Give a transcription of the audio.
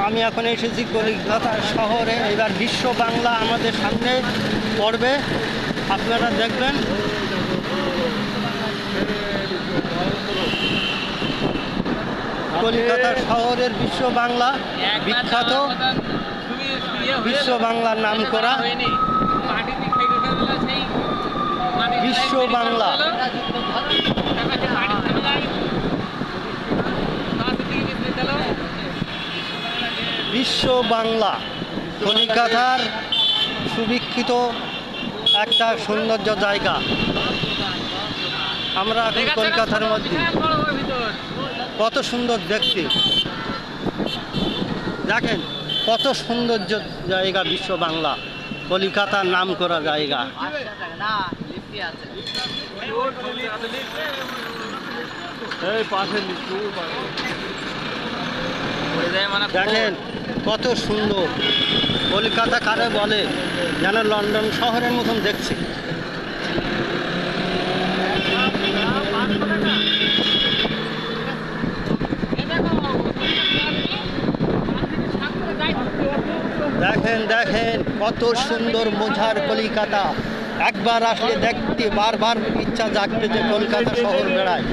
আমি এখন এসেছি কলকাতা শহরে। এবার বিশ্ব বাংলা আমাদের সামনে পড়বে, আপনারা দেখবেন। কলকাতা শহরের বিশ্ব বাংলা বিখ্যাত, বিশ্ব বাংলার নাম করা বিশ্ব বাংলা। বিশ্ব বাংলা কলকাতার সুবিখ্যাত একটা সৌন্দর্য জায়গা। আমরা এখন কলকাতার মধ্যে, কত সুন্দর দেখতে, দেখেন কত সৌন্দর্য জায়গা বিশ্ব বাংলা, কলকাতার নাম করা জায়গা। দেখেন কত সুন্দর, কলকাতা কারে বলে যেন লন্ডন শহরের মতন দেখছে। দেখেন দেখেন কত সুন্দর মজার কলকাতা। একবার আসলে দেখতে বারবার ইচ্ছা জাগবে যে কলকাতা শহর বেড়ায়।